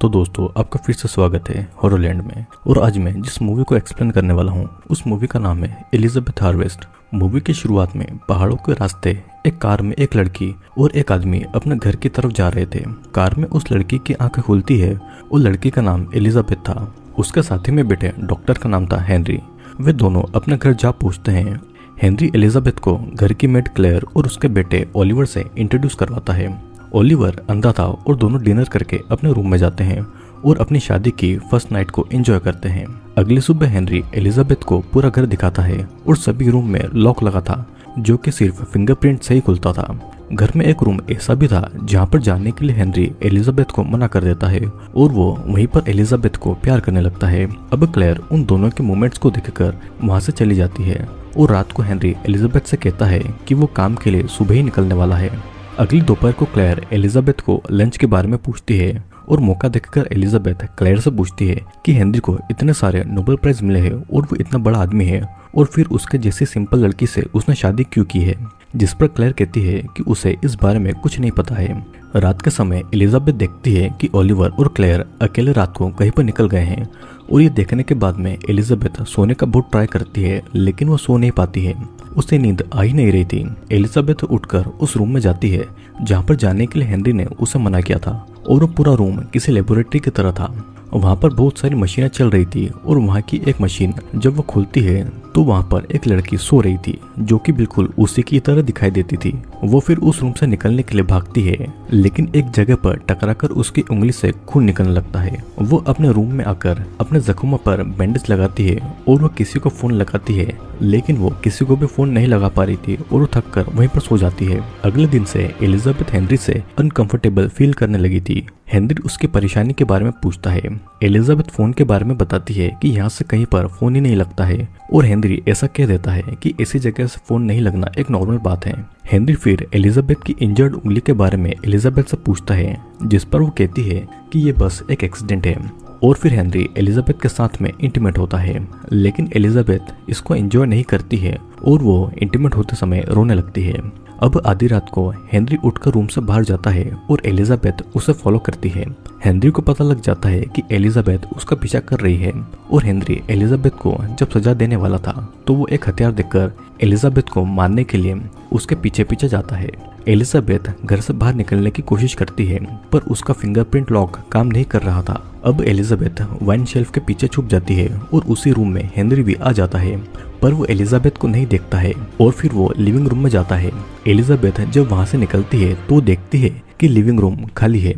तो दोस्तों आपका फिर से स्वागत है हॉररलैंड में। और आज मैं जिस मूवी को एक्सप्लेन करने वाला हूँ उस मूवी का नाम है एलिजाबेथ हार्वेस्ट। मूवी की शुरुआत में पहाड़ों के रास्ते एक कार में एक लड़की और एक आदमी अपने घर की तरफ जा रहे थे। कार में उस लड़की की आंखें खुलती है और लड़की का नाम एलिजाबेथ था। उसके साथी में बैठे डॉक्टर का नाम था हेनरी। वे दोनों अपने घर जा पहुंचते हैं। हेनरी एलिजाबेथ को घर की मेड क्लेयर और उसके बेटे ओलिवर से इंट्रोड्यूस करवाता है। ओलिवर अंधा था और दोनों डिनर करके अपने रूम में जाते हैं और अपनी शादी की फर्स्ट नाइट को एंजॉय करते हैं। अगली सुबह हेनरी एलिजाबेथ को पूरा घर दिखाता है और सभी रूम में लॉक लगा था जो कि सिर्फ फिंगरप्रिंट से ही खुलता था। घर में एक रूम ऐसा भी था जहाँ पर जाने के लिए हेनरी एलिजाबेथ को मना कर देता है और वो वहीं पर एलिजाबेथ को प्यार करने लगता है। अब क्लेयर उन दोनों के मोमेंट्स को देखकर वहाँ से चली जाती है और रात को हेनरी एलिजाबेथ से कहता है कि वो काम के लिए सुबह ही निकलने वाला है। अगली दोपहर को क्लेयर एलिजाबेथ को लंच के बारे में पूछती है और मौका देखकर एलिजाबेथ क्लेयर से पूछती है कि हेनरी को इतने सारे नोबेल प्राइज मिले हैं और वो इतना बड़ा आदमी है और फिर उसके जैसी सिंपल लड़की से उसने शादी क्यों की है, जिस पर क्लेयर कहती है कि उसे इस बारे में कुछ नहीं पता है। रात के समय एलिजाबेथ देखती है कि ओलिवर और क्लेयर अकेले रात को कहीं पर निकल गए हैं और ये देखने के बाद में एलिजाबेथ सोने का बहुत ट्राई करती है लेकिन वो सो नहीं पाती है। उसे नींद आ ही नहीं रही थी। एलिजाबेथ उठकर उस रूम में जाती है जहाँ पर जाने के लिए हेनरी ने उसे मना किया था और वो पूरा रूम किसी लेबोरेटरी की तरह था। वहाँ पर बहुत सारी मशीनें चल रही थी और वहाँ की एक मशीन जब वो खुलती है तो वहाँ पर एक लड़की सो रही थी जो कि बिल्कुल उसी की तरह दिखाई देती थी। वो फिर उस रूम से निकलने के लिए भागती है लेकिन एक जगह पर टकराकर उसकी उंगली से खून निकलने लगता है। वो अपने रूम में आकर अपने जख्मों पर बैंडेज लगाती है और वो किसी को फोन लगाती है लेकिन वो किसी को भी फोन नहीं लगा पा रही थी और वो थक कर वहीं पर सो जाती है। अगले दिन से एलिजाबेथ हेनरी से अनकंफर्टेबल फील करने लगी थी। हेनरी उसकी परेशानी के बारे में पूछता है। एलिजाबेथ फोन के बारे में बताती है कि यहाँ से कहीं पर फोन ही नहीं लगता है और हेनरी ऐसा कह देता है कि ऐसी जगह से फोन नहीं लगना एक नॉर्मल बात है। हेनरी फिर एलिजाबेथ की इंजर्ड उंगली के बारे में एलिजाबेथ से पूछता है जिस पर वो कहती है कि ये बस एक एक्सीडेंट है और फिर हेनरी एलिजाबेथ के साथ में इंटीमेट होता है लेकिन एलिजाबेथ इसको एंजॉय नहीं करती है और वो इंटीमेट होते समय रोने लगती है। अब आधी रात को हेनरी उठकर रूम से बाहर जाता है और एलिजाबेथ उसे फॉलो करती है। हेनरी को पता लग जाता है कि एलिजाबेथ उसका पीछा कर रही है और हेनरी एलिजाबेथ को जब सजा देने वाला था तो वो एक हथियार देकर एलिजाबेथ को मारने के लिए उसके पीछे पीछे जाता है। एलिजाबेथ घर से बाहर निकलने की कोशिश करती है पर उसका फिंगरप्रिंट लॉक काम नहीं कर रहा था। अब एलिजाबेथ वाइन शेल्फ के पीछे छुप जाती है और उसी रूम में हेनरी भी आ जाता है पर वो एलिजाबेथ को नहीं देखता है और फिर वो लिविंग रूम में जाता है। एलिजाबेथ जब वहां से निकलती है तो देखती है कि लिविंग रूम खाली है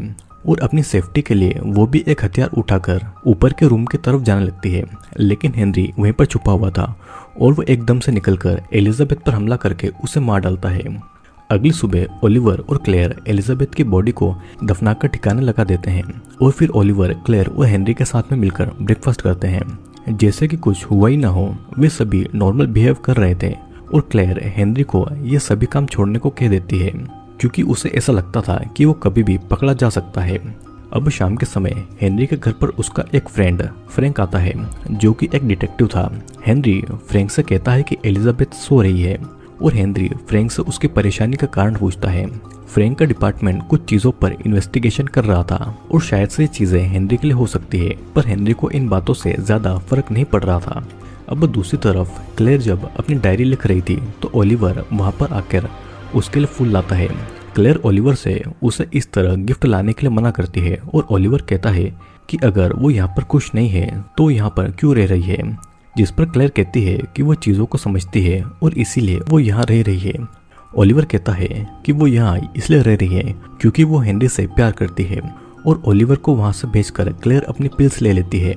और अपनी सेफ्टी के लिए वो भी एक हथियार उठाकर ऊपर के रूम की तरफ जाने लगती है लेकिन हेनरी वहीं पर छुपा हुआ था और वो एकदम से निकलकर एलिजाबेथ पर हमला करके उसे मार डालता है। अगली सुबह ओलिवर और क्लेयर एलिजाबेथ की बॉडी को दफनाकर ठिकाने लगा देते हैं और फिर ओलिवर, क्लेयर और हेनरी के साथ में मिलकर ब्रेकफास्ट करते हैं जैसे कि कुछ हुआ ही ना हो। वे सभी नॉर्मल बिहेव कर रहे थे और क्लेयर हेनरी को ये सभी काम छोड़ने को कह देती है क्योंकि उसे ऐसा लगता था कि वो कभी भी पकड़ा जा सकता है। अब शाम के समय हेनरी के घर पर उसका एक फ्रेंड फ्रैंक आता है जो कि एक डिटेक्टिव था। हेनरी फ्रैंक से कहता है कि एलिजाबेथ सो रही है और हेनरी फ्रैंक से उसकी परेशानी का कारण पूछता है। फ्रैंक का डिपार्टमेंट कुछ चीजों पर इन्वेस्टिगेशन कर रहा था और शायद से ये चीजें हेनरी के लिए हो सकती है पर हेनरी को इन बातों से ज्यादा फर्क नहीं पड़ रहा था। अब दूसरी तरफ क्लेयर जब अपनी डायरी लिख रही थी तो ओलिवर वहां पर आकर उसके लिए फूल लाता है। क्लेयर ओलिवर से उसे इस तरह गिफ्ट लाने के लिए मना करती है और ओलिवर कहता है कि अगर वो यहाँ पर खुश नहीं है तो यहाँ पर क्यों रह रही है, जिस पर क्लेयर कहती है कि वो चीज़ों को समझती है और इसीलिए वो यहाँ रह रही है। ओलिवर कहता है कि वो यहाँ इसलिए रह रही है क्योंकि वो हेनरी से प्यार करती है और ओलिवर को वहाँ से भेजकर क्लेयर अपनी पिल्स ले लेती है।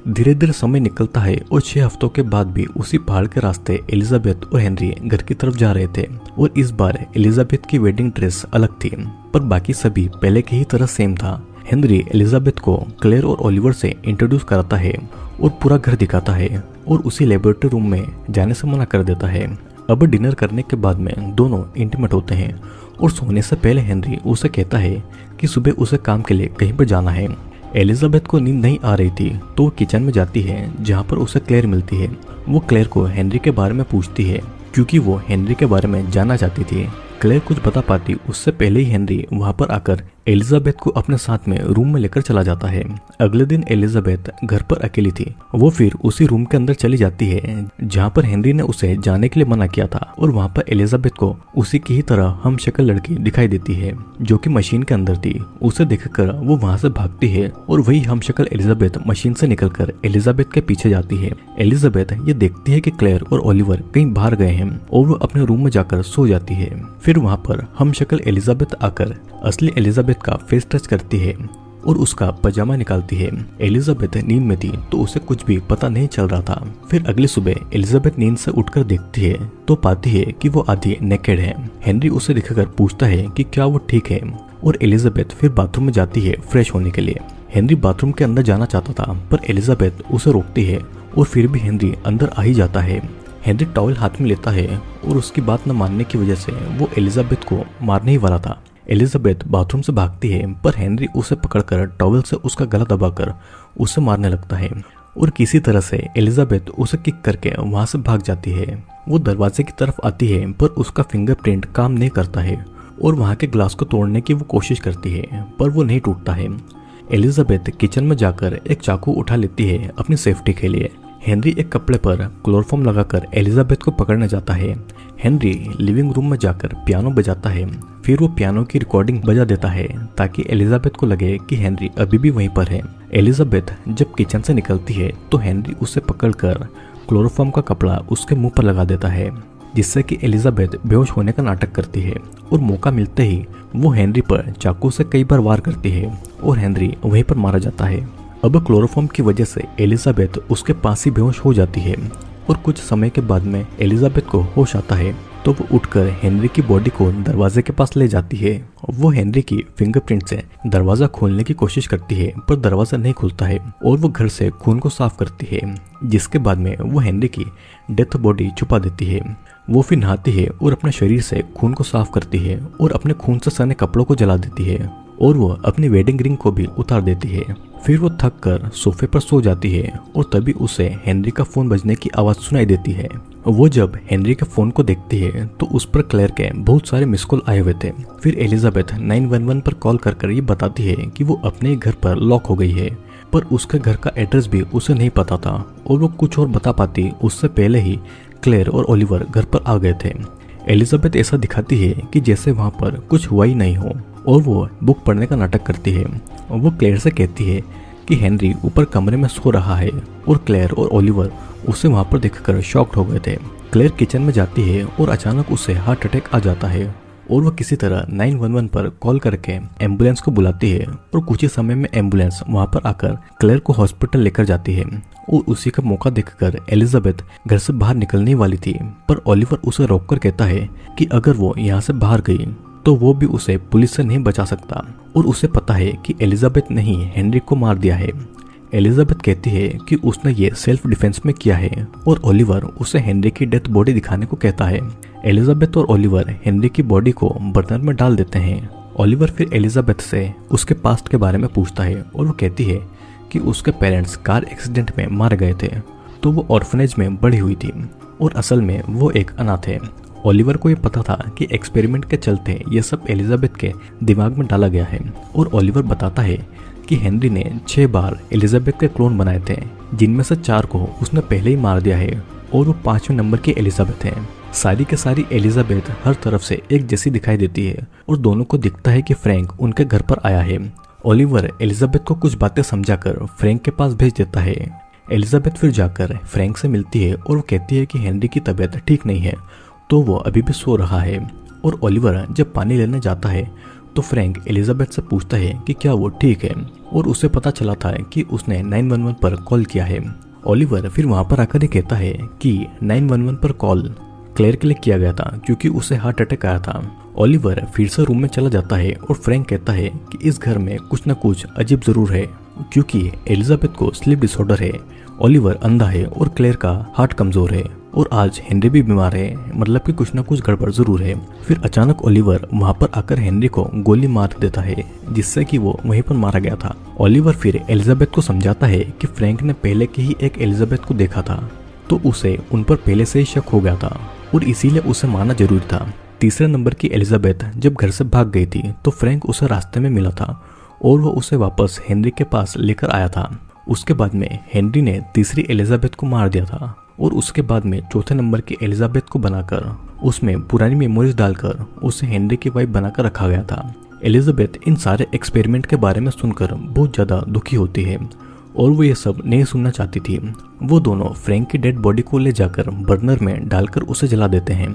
धीरे धीरे समय निकलता है और 6 हफ्तों के बाद भी उसी पहाड़ के रास्ते एलिजाबेथ और हेनरी घर की तरफ जा रहे थे और इस बार एलिजाबेथ की वेडिंग ड्रेस अलग थी पर बाकी सभी पहले की ही तरह सेम था। हेनरी एलिजाबेथ को क्लेयर और ओलिवर से इंट्रोड्यूस कराता है और पूरा घर दिखाता है और उसी लेबोरेटरी रूम में जाने से मना कर देता है। अब डिनर करने के बाद में दोनों इंटीमेट होते हैं और सोने से पहले हेनरी उसे कहता है कि सुबह उसे काम के लिए कहीं पर जाना है। एलिजाबेथ को नींद नहीं आ रही थी तो वो किचन में जाती है जहाँ पर उसे क्लेयर मिलती है। वो क्लेयर को हेनरी के बारे में पूछती है क्योंकि वो हेनरी के बारे में जानना चाहती थी। क्लेयर कुछ बता पाती उससे पहले ही हेनरी वहाँ पर आकर एलिजाबेथ को अपने साथ में रूम में लेकर चला जाता है। अगले दिन एलिजाबेथ घर पर अकेली थी। वो फिर उसी रूम के अंदर चली जाती है जहाँ पर हेनरी ने उसे जाने के लिए मना किया था, और वहाँ पर एलिजाबेथ को उसी की ही तरह हम शक्ल लड़की दिखाई देती है जो कि मशीन के अंदर थी। उसे देखकर वो वहाँ से भागती है और वही हम शक्ल एलिजाबेथ मशीन से निकलकर एलिजाबेथ के पीछे जाती है। एलिजाबेथ ये देखती है कि क्लेयर और ओलिवर कहीं बाहर गए हैं और वो अपने रूम में जाकर सो जाती है। फिर वहाँ पर हम शक्ल एलिजाबेथ आकर असली एलिजाबेथ का फेस टच करती है और उसका पजामा निकालती है। एलिजाबेथ नींद में थी तो उसे कुछ भी पता नहीं चल रहा था। फिर अगली सुबह एलिजाबेथ नींद से उठकर देखती है तो पाती है कि वो आधी नेकेड है। हेनरी उसे देखकर पूछता है कि क्या वो ठीक है, और एलिजाबेथ फिर बाथरूम में जाती है फ्रेश होने के लिए। हेनरी बाथरूम के अंदर जाना चाहता था पर एलिजाबेथ उसे रोकती है और फिर भी हेनरी अंदर आ ही जाता है। हेनरी टॉवल हाथ में लेता है और उसकी बात न मानने की वजह से वो एलिजाबेथ को मारने ही वाला था। एलिजाबेथ बाथरूम से भागती है पर हेनरी उसे पकड़कर टॉवल से उसका गला दबाकर उसे मारने लगता है और किसी तरह से एलिजाबेथ उसे किक करके वहां से भाग जाती है। वो दरवाजे की तरफ आती है पर उसका फिंगरप्रिंट काम नहीं करता है और वहां के ग्लास को तोड़ने की वो कोशिश करती है पर वो नहीं टूटता है। एलिजाबेथ किचन में जाकर एक चाकू उठा लेती है अपनी सेफ्टी के लिए। हेनरी एक कपड़े पर क्लोरोफॉर्म लगाकर एलिजाबेथ को पकड़ने जाता है। हेनरी लिविंग रूम में जाकर पियानो बजाता है। फिर वो पियानो की रिकॉर्डिंग बजा देता है ताकि एलिजाबेथ को लगे कि हेनरी अभी भी वहीं पर है। एलिजाबेथ जब किचन से निकलती है तो हेनरी उसे पकड़कर क्लोरोफॉर्म का कपड़ा उसके मुंह पर लगा देता है, जिससे कि एलिजाबेथ बेहोश होने का नाटक करती है और मौका मिलते ही वो हेनरी पर चाकू से कई बार वार करती है और हेनरी वहीं पर मारा जाता है। अब क्लोरोफॉर्म की वजह से एलिजाबेथ उसके पास ही बेहोश हो जाती है और कुछ समय के बाद में एलिजाबेथ को होश आता है तो वो उठकर हेनरी की बॉडी को दरवाजे के पास ले जाती है। वो हेनरी की फिंगरप्रिंट से दरवाजा खोलने की कोशिश करती है पर दरवाजा नहीं खुलता है और वो घर से खून को साफ करती है, जिसके बाद में वो हेनरी की डेथ बॉडी छुपा देती है। वो फिर नहाती है और अपने शरीर से खून को साफ करती है और अपने खून से सने कपड़ों को जला देती है और वो अपनी वेडिंग रिंग को भी उतार देती है। फिर वो थक कर सोफे पर सो जाती है और तभी उसे हेनरी का फोन बजने की आवाज सुनाई देती है। वो जब हेनरी के फोन को देखती है तो उस पर क्लेयर के बहुत सारे मिस कॉल आए हुए थे। फिर एलिजाबेथ 911 पर कॉल कर ये बताती है कि वो अपने घर पर लॉक हो गई है, पर उसके घर का एड्रेस भी उसे नहीं पता था और वो कुछ और बता पाती उससे पहले ही क्लेयर और ओलिवर घर पर आ गए थे। एलिजाबेथ ऐसा दिखाती है कि जैसे वहाँ पर कुछ हुआ ही नहीं हो और वो बुक पढ़ने का नाटक करती है। और वो क्लेयर से कहती है कि हेनरी ऊपर कमरे में सो रहा है और क्लेयर और ओलिवर उसे वहाँ पर देखकर शॉक्ड हो गए थे। क्लेयर किचन में जाती है और अचानक उसे हार्ट अटैक आ जाता है और वो किसी तरह 911 पर कॉल करके एम्बुलेंस को बुलाती है और कुछ ही समय में एम्बुलेंस वहाँ पर आकर क्लेयर को हॉस्पिटल लेकर जाती है। और उसी का मौका देखकर एलिजाबेथ घर से बाहर निकलने वाली थी पर ओलिवर उसे रोककर कहता है कि अगर वो यहाँ से बाहर गई तो वो भी उसे पुलिस से नहीं बचा सकता और उसे पता है कि एलिजाबेथ ने ही हेनरी को मार दिया है। एलिजाबेथ कहती है कि उसने ये सेल्फ डिफेंस में किया है और ओलिवर उसे हेनरी की डेथ बॉडी दिखाने को कहता है। एलिजाबेथ और ओलिवर हेनरी की बॉडी को बर्नर में डाल देते हैं। ओलिवर फिर एलिजाबेथ से उसके पास्ट के बारे में पूछता है और वो कहती है कि उसके पेरेंट्स कार एक्सीडेंट में मारे गए थे तो वो ऑर्फनेज में बड़ी हुई थी और असल में वो एक अनाथ है। ओलिवर को ये पता था कि एक्सपेरिमेंट के चलते ये सब एलिजाबेथ के दिमाग में डाला गया है और ओलिवर बताता है कि हेनरी ने 6 बार एलिजाबेथ के क्लोन बनाए थे, जिनमें से 4 को उसने पहले ही मार दिया है और वो 5वें नंबर की एलिजाबेथ है। सारी के सारी एलिजाबेथ हर तरफ से एक जैसी दिखाई देती है और दोनों को दिखता है कि फ्रैंक उनके घर पर आया है। ओलिवर एलिजाबेथ को कुछ बातें समझाकर फ्रैंक के पास भेज देता है। एलिजाबेथ फिर जाकर फ्रैंक से मिलती है और वो कहती है कि हेनरी की तबीयत ठीक नहीं है तो वो अभी भी सो रहा है। और ओलिवर जब पानी लेने जाता है तो फ्रैंक एलिजाबेथ से पूछता है कि क्या वो ठीक है और उसे पता चला था कि उसने 911 पर कॉल किया है। ओलिवर फिर वहां पर आकर ही कहता है कि 911 पर कॉल क्लेयर के लिए किया गया था क्योंकि उसे हार्ट अटैक आया था। ओलिवर फिर से रूम में चला जाता है और फ्रैंक कहता है कि इस घर में कुछ न कुछ अजीब जरूर है क्योंकि एलिजाबेथ को स्लीप डिसऑर्डर है, ओलिवर अंधा है और क्लेयर का हार्ट कमजोर है और आज हेनरी भी बीमार है, मतलब कि कुछ ना कुछ गड़बड़ जरूर है। फिर अचानक ओलिवर वहां पर आकर हेनरी को गोली मार देता है जिससे कि वो वहीं पर मारा गया था। ओलिवर फिर एलिजाबेथ को समझाता है कि फ्रैंक ने पहले की ही एक एलिजाबेथ को देखा था तो उसे उन पर पहले से ही शक हो गया था और इसीलिए उसे मारना जरूरी था। तीसरे नंबर की एलिजाबेथ जब घर से भाग गई थी तो फ्रैंक उसे रास्ते में मिला था और वो उसे वापस हेनरी के पास लेकर आया था। उसके बाद में हेनरी ने तीसरी एलिजाबेथ को मार दिया था और उसके बाद में चौथे नंबर की एलिजाबेथ को बनाकर उसमें पुरानी मेमोरीज डालकर उसे हेनरी की वाइफ बनाकर रखा गया था। एलिजाबेथ इन सारे एक्सपेरिमेंट के बारे में सुनकर बहुत ज़्यादा दुखी होती है और वो ये सब नहीं सुनना चाहती थी। वो दोनों फ्रैंक की डेड बॉडी को ले जाकर बर्नर में डालकर उसे जला देते हैं।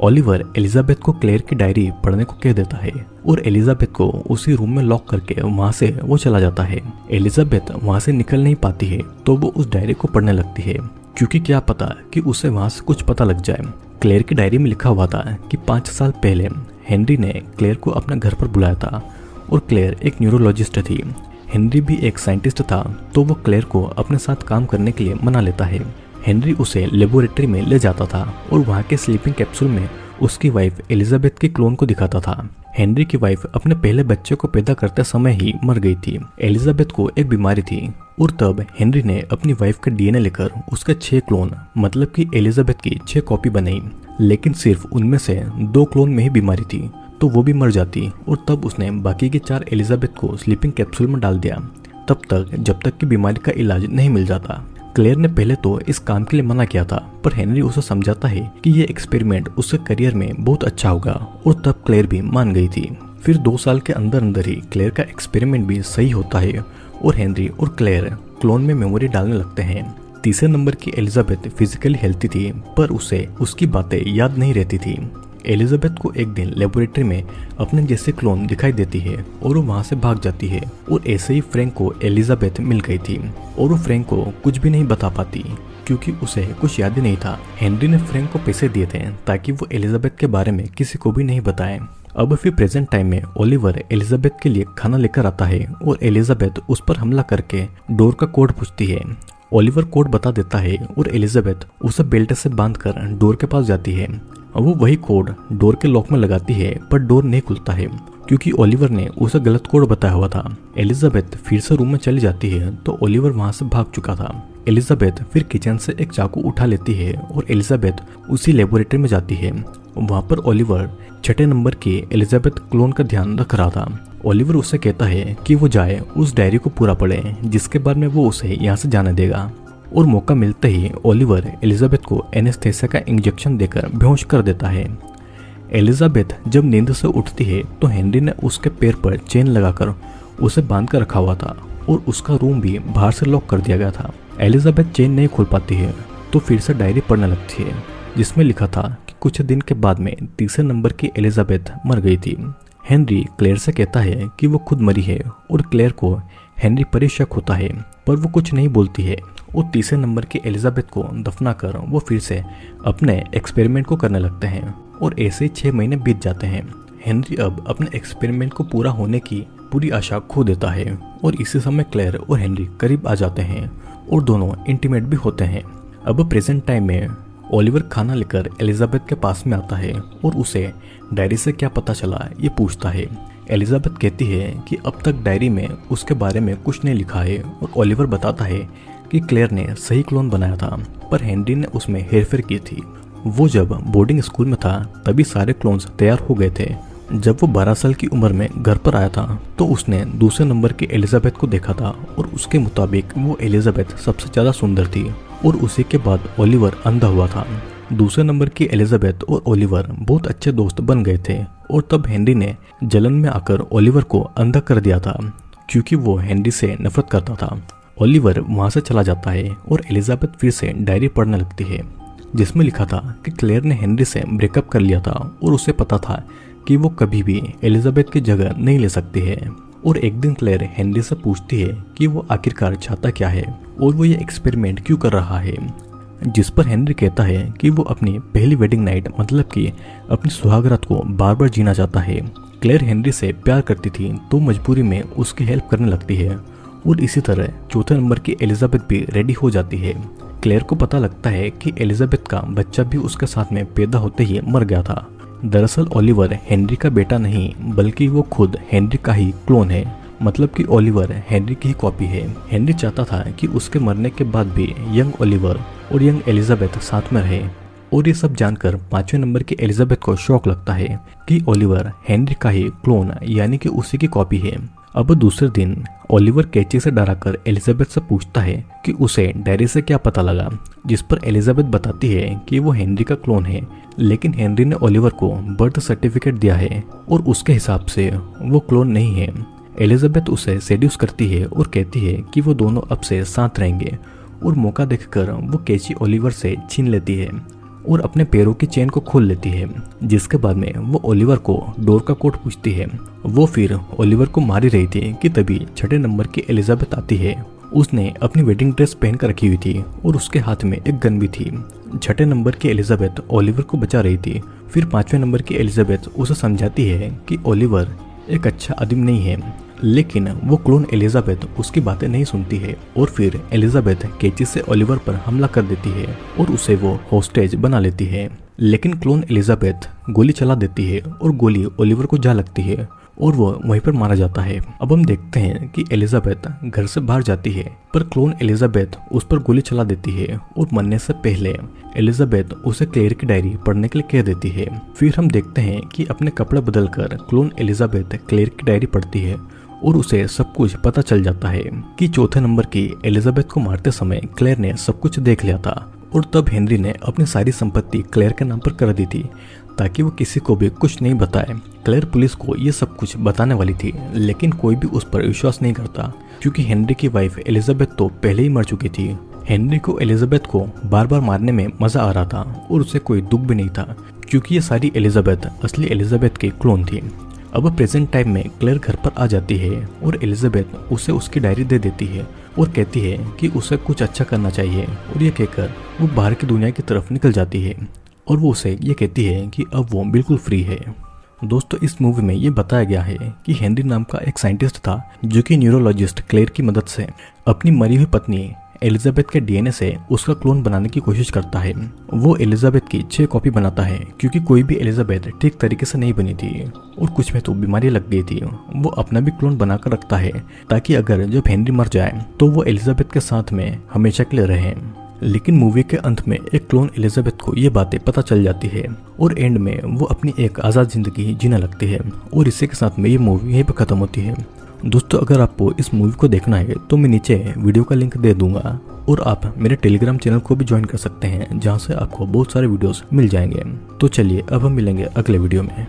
ओलिवर एलिजाबेथ को क्लेयर की डायरी पढ़ने को कह देता है और एलिजाबेथ को उसी रूम में लॉक करके वहां से वो चला जाता है। एलिजाबेथ वहां से निकल नहीं पाती है तो वो उस डायरी को पढ़ने लगती है क्योंकि क्या पता कि उसे वहां से कुछ पता लग जाए। क्लेयर की डायरी में लिखा हुआ था कि 5 साल पहले हेनरी ने क्लेयर को अपने घर पर बुलाया था और क्लेयर एक न्यूरोलॉजिस्ट थी। हेनरी भी एक साइंटिस्ट था तो वो क्लेयर को अपने साथ काम करने के लिए मना लेता है। हेनरी उसे लेबोरेटरी में ले जाता था और वहाँ के स्लीपिंग कैप्सूल में उसकी वाइफ एलिजाबेथ के क्लोन को दिखाता था। हेनरी की वाइफ अपने पहले बच्चे को पैदा करते समय ही मर गई थी। एलिजाबेथ को एक बीमारी थी और तब हेनरी ने अपनी वाइफ का डीएनए लेकर उसके 6 क्लोन मतलब कि एलिजाबेथ की 6 कॉपी बनाई, लेकिन सिर्फ उनमें से 2 क्लोन में ही बीमारी थी तो वो भी मर जाती और तब उसने बाकी की 4 एलिजाबेथ को स्लीपिंग कैप्सूल में डाल दिया तब तक जब तक कि बीमारी का इलाज नहीं मिल जाता। क्लेयर ने पहले तो इस काम के लिए मना किया था पर हेनरी उसे समझाता है कि ये एक्सपेरिमेंट उसके करियर में बहुत अच्छा होगा और तब क्लेयर भी मान गई थी। फिर 2 साल के अंदर अंदर ही क्लेयर का एक्सपेरिमेंट भी सही होता है और हेनरी और क्लेयर क्लोन में मेमोरी डालने लगते हैं। तीसरे नंबर की एलिजाबेथ फिजिकली हेल्थी थी पर उसे उसकी बातें याद नहीं रहती थी। एलिजाबेथ को एक दिन लेबोरेटरी में अपने जैसे क्लोन दिखाई देती है और वो वहां से भाग जाती है और ऐसे ही फ्रैंक को एलिजाबेथ मिल गई थी और वो फ्रैंक को कुछ भी नहीं बता पाती क्योंकि उसे कुछ याद ही नहीं था। हेनरी ने फ्रैंक को पैसे दिए थे ताकि वो एलिजाबेथ के बारे में किसी को भी नहीं बताए। अब फिर प्रेजेंट टाइम में ओलिवर एलिजाबेथ के लिए खाना लेकर आता है और एलिजाबेथ उस पर हमला करके डोर का कोड पूछती है। ओलिवर कोड बता देता है और एलिजाबेथ उसे बेल्ट से बांधकर डोर के पास जाती है। वो वही कोड डोर के लॉक में लगाती है पर डोर नहीं खुलता है क्योंकि ओलिवर ने उसे गलत कोड बताया हुआ था। एलिजाबेथ फिर से रूम में चली जाती है तो ओलिवर वहां से भाग चुका था। एलिजाबेथ फिर किचन से एक चाकू उठा लेती है और एलिजाबेथ उसी लेबोरेटरी में जाती है। वहां पर ओलिवर 6 नंबर की एलिजाबेथ क्लोन का ध्यान रख रहा था। ओलिवर उसे कहता है कि वो जाए उस डायरी को पूरा पढ़े जिसके बाद में वो उसे यहाँ से जाने देगा और मौका मिलते ही ओलिवर एलिजाबेथ को एनेस्थेसिया का इंजेक्शन देकर बेहोश कर देता है। एलिजाबेथ जब नींद से उठती है तो हेनरी ने उसके पैर पर चेन लगाकर उसे बांध कर रखा हुआ था और उसका रूम भी बाहर से लॉक कर दिया गया था। एलिजाबेथ चेन नहीं खोल पाती है तो फिर से डायरी पढ़ने लगती है जिसमें लिखा था कि कुछ दिन के बाद में तीसरे नंबर की एलिजाबेथ मर गई थी। हेनरी क्लेयर से कहता है कि वो खुद मरी है और क्लेयर को हेनरी पर शक होता है पर वो कुछ नहीं बोलती है और तीसरे नंबर की एलिजाबेथ को दफनाकर वो फिर से अपने एक्सपेरिमेंट को करने लगते हैं और ऐसे ही 6 महीने बीत जाते हैं। हेनरी अब अपने एक्सपेरिमेंट को पूरा होने की पूरी आशा खो देता है और इसी समय क्लेयर और हेनरी करीब आ जाते हैं और दोनों इंटीमेट भी होते हैं। अब प्रेजेंट टाइम में ओलिवर खाना लेकर एलिजाबेथ के पास में आता है और उसे डायरी से क्या पता चला ये पूछता है। एलिजाबेथ कहती है कि अब तक डायरी में उसके बारे में कुछ नहीं लिखा है और ओलिवर बताता है कि क्लेयर ने सही क्लोन बनाया था पर हेनरी ने उसमें हेरफेर की थी। वो जब बोर्डिंग स्कूल में था तभी सारे क्लोन्स तैयार हो गए थे। जब वो 12 साल की उम्र में घर पर आया था तो उसने दूसरे नंबर की एलिजाबेथ को देखा था और उसके मुताबिक वो एलिजाबेथ सबसे ज़्यादा सुंदर थी और उसी के बाद ओलिवर अंधा हुआ था। दूसरे नंबर की एलिजाबेथ और ओलिवर बहुत अच्छे दोस्त बन गए थे और तब हेनरी ने जलन में आकर ओलिवर को अंधा कर दिया था क्योंकि वो हेनरी से नफरत करता था। ओलिवर वहां से चला जाता है और एलिजाबेथ फिर से डायरी पढ़ने लगती है जिसमें लिखा था कि क्लेयर ने हेनरी से ब्रेकअप कर लिया था और उसे पता था कि वो कभी भी एलिजाबेथ की जगह नहीं ले सकती है। और एक दिन क्लेयर हेनरी से पूछती है कि वो आखिरकार चाहता क्या है और वो ये एक्सपेरिमेंट क्यों कर रहा है, जिस पर हेनरी कहता है कि वो अपनी पहली वेडिंग नाइट मतलब कि अपनी सुहागरात को बार बार जीना चाहता है। क्लेयर हेनरी से प्यार करती थी तो मजबूरी में उसकी हेल्प करने लगती है और इसी तरह चौथे नंबर की एलिजाबेथ भी रेडी हो जाती है। क्लेयर को पता लगता है कि एलिजाबेथ का बच्चा भी उसके साथ में पैदा होते ही मर गया था। दरअसल ओलिवर हेनरी का बेटा नहीं बल्कि वो खुद हेनरी का ही क्लोन है, मतलब कि ओलिवर हेनरी की ही कॉपी है। हेनरी चाहता था कि उसके मरने के बाद भी यंग ओलिवर और यंग एलिजाबेथ साथ में रहे और ये सब जानकर 5वें नंबर की एलिजाबेथ को शौक लगता है कि ओलिवर हेनरी का ही क्लोन यानी कि उसी की कॉपी है। अब दूसरे दिन ओलिवर कैची से डराकर एलिजाबेथ से पूछता है कि उसे डायरी से क्या पता लगा, जिस पर एलिजाबेथ बताती है कि वो हेनरी का क्लोन है, लेकिन हेनरी ने ओलिवर को बर्थ सर्टिफिकेट दिया है और उसके हिसाब से वो क्लोन नहीं है। एलिजाबेथ उसे सेड्यूस करती है और कहती है कि वो दोनों अब से साथ रहेंगे और मौका देखकर वो कैची ओलिवर से छीन लेती है और अपने पैरों की चेन को खोल लेती है, जिसके बाद में वो ओलिवर को डोर का कोड पूछती है। वो फिर ओलिवर को मार ही रही थी कि तभी 6 नंबर की एलिजाबेथ आती है। उसने अपनी वेडिंग ड्रेस पहन कर रखी हुई थी और उसके हाथ में एक गन भी थी। 6 नंबर की एलिजाबेथ ओलिवर को बचा रही थी। फिर 5वें नंबर की एलिजाबेथ उसे समझाती है कि ओलिवर एक अच्छा आदमी नहीं है, लेकिन वो क्लोन एलिजाबेथ उसकी बातें नहीं सुनती है और फिर एलिजाबेथ कैची से ओलिवर पर हमला कर देती है और उसे वो होस्टेज बना लेती है। लेकिन क्लोन एलिजाबेथ गोली चला देती है और गोली ओलिवर को जा लगती है और वो वहीं पर मारा जाता है। अब हम देखते हैं कि एलिजाबेथ घर से बाहर जाती है, पर क्लोन एलिजाबेथ उस पर गोली चला देती है और मरने से पहले एलिजाबेथ उसे क्लेयर की डायरी पढ़ने के लिए कह देती है। फिर हम देखते हैं कि अपने कपड़े बदलकर क्लोन एलिजाबेथ क्लेयर की डायरी पढ़ती है और उसे सब कुछ पता चल जाता है कि 4 नंबर की एलिजाबेथ को मारते समय क्लेयर ने सब कुछ देख लिया था और तब हेनरी ने अपनी सारी संपत्ति क्लेयर के नाम पर कर दी थी ताकि वो किसी को भी कुछ नहीं बताए। क्लेयर पुलिस को ये सब कुछ बताने वाली थी, लेकिन कोई भी उस पर विश्वास नहीं करता क्योंकि हेनरी की वाइफ एलिजाबेथ तो पहले ही मर चुकी थी। हेनरी को एलिजाबेथ को बार बार मारने में मजा आ रहा था और उसे कोई दुख भी नहीं था क्योंकि ये सारी एलिजाबेथ असली एलिजाबेथ की क्लोन थी। अब प्रेजेंट टाइम में क्लेयर घर पर आ जाती है और एलिजाबेथ उसे उसकी डायरी दे देती है और कहती है कि उसे कुछ अच्छा करना चाहिए और ये कहकर वो बाहर की दुनिया की तरफ निकल जाती है और वो उसे ये कहती है कि अब वो बिल्कुल फ्री है। दोस्तों, इस मूवी में ये बताया गया है कि हेनरी नाम का एक साइंटिस्ट था जो कि न्यूरोलॉजिस्ट क्लेयर की मदद से अपनी मरी हुई पत्नी एलिजाबेथ के डीएनए से उसका क्लोन बनाने की कोशिश करता है। वो एलिजाबेथ की 6 कॉपी बनाता है क्योंकि कोई भी एलिजाबेथ ठीक तरीके से नहीं बनी थी और कुछ में तो बीमारी लग गई थी। वो अपना भी क्लोन बनाकर रखता है ताकि अगर जब हेनरी मर जाए तो वो एलिजाबेथ के साथ में हमेशा के लिए रहे। लेकिन मूवी के अंत में एक क्लोन एलिजाबेथ को ये बातें पता चल जाती है और एंड में वो अपनी एक आज़ाद जिंदगी जीने लगती है और इसी के साथ में ये मूवी यहीं पर खत्म होती है। दोस्तों, अगर आपको इस मूवी को देखना है तो मैं नीचे वीडियो का लिंक दे दूंगा और आप मेरे टेलीग्राम चैनल को भी ज्वाइन कर सकते हैं जहां से आपको बहुत सारे वीडियोस मिल जाएंगे। तो चलिए अब हम मिलेंगे अगले वीडियो में।